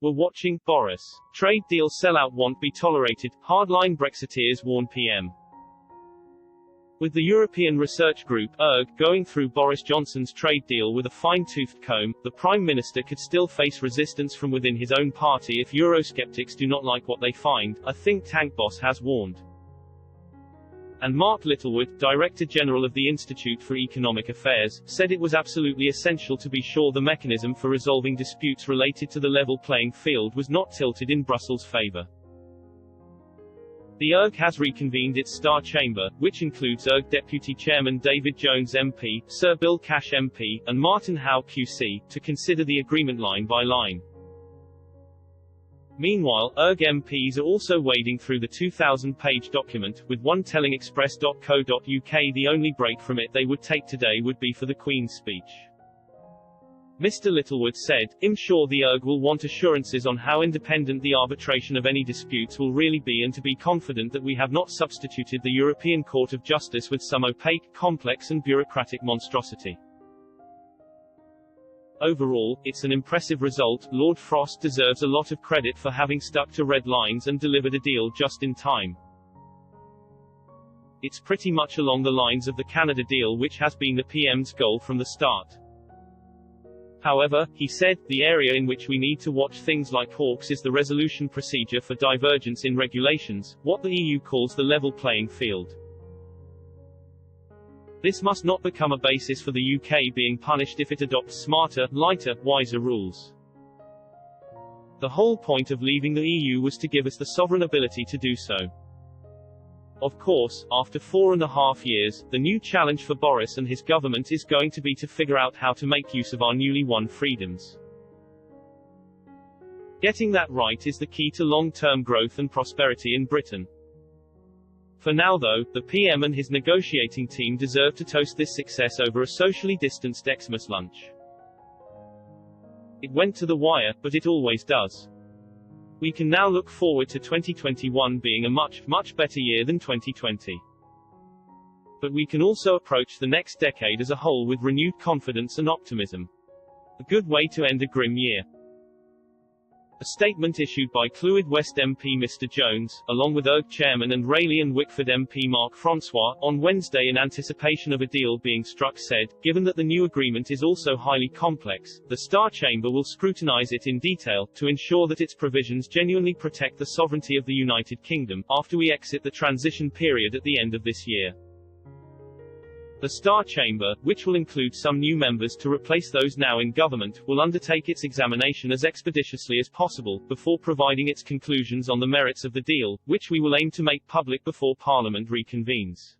We're watching. Boris. Trade deal sellout won't be tolerated. Hardline Brexiteers warn PM. With the European research group, H.A.R.D.L.I.N.E going through Boris Johnson's trade deal with a fine-toothed comb, the Prime Minister could still face resistance from within his own party if Eurosceptics do not like what they find, a think tank boss has warned. And Mark Littlewood, Director General of the Institute for Economic Affairs, said it was absolutely essential to be sure the mechanism for resolving disputes related to the level playing field was not tilted in Brussels' favour. The H.A.R.D.L.I.N.E has reconvened its Star Chamber, which includes H.A.R.D.L.I.N.E Deputy Chairman David Jones MP, Sir Bill Cash MP, and Martin Howe QC, to consider the agreement line by line. Meanwhile, H.A.R.D.L.I.N.E MPs are also wading through the 2,000-page document, with one telling Express.co.uk the only break from it they would take today would be for the Queen's speech. Mr. Littlewood said, "I'm sure the H.A.R.D.L.I.N.E will want assurances on how independent the arbitration of any disputes will really be and to be confident that we have not substituted the European Court of Justice with some opaque, complex and bureaucratic monstrosity." Overall, it's an impressive result. Lord Frost deserves a lot of credit for having stuck to red lines and delivered a deal just in time. It's pretty much along the lines of the Canada deal, which has been the PM's goal from the start. However, he said, the area in which we need to watch things like hawks is the resolution procedure for divergence in regulations, what the EU calls the level playing field. This must not become a basis for the UK being punished if it adopts smarter, lighter, wiser rules. The whole point of leaving the EU was to give us the sovereign ability to do so. Of course, after 4.5 years, the new challenge for Boris and his government is going to be to figure out how to make use of our newly won freedoms. Getting that right is the key to long-term growth and prosperity in Britain. For now though, the PM and his negotiating team deserve to toast this success over a socially distanced Xmas lunch. It went to the wire, but it always does. We can now look forward to 2021 being a much, much better year than 2020. But we can also approach the next decade as a whole with renewed confidence and optimism. A good way to end a grim year. A statement issued by Clwyd West MP Mr Jones, along with H.A.R.D.L.I.N.E Chairman and Rayleigh and Wickford MP Mark Francois, on Wednesday in anticipation of a deal being struck said, given that the new agreement is also highly complex, the Star Chamber will scrutinise it in detail, to ensure that its provisions genuinely protect the sovereignty of the United Kingdom, after we exit the transition period at the end of this year. The Star Chamber, which will include some new members to replace those now in government, will undertake its examination as expeditiously as possible, before providing its conclusions on the merits of the deal, which we will aim to make public before Parliament reconvenes.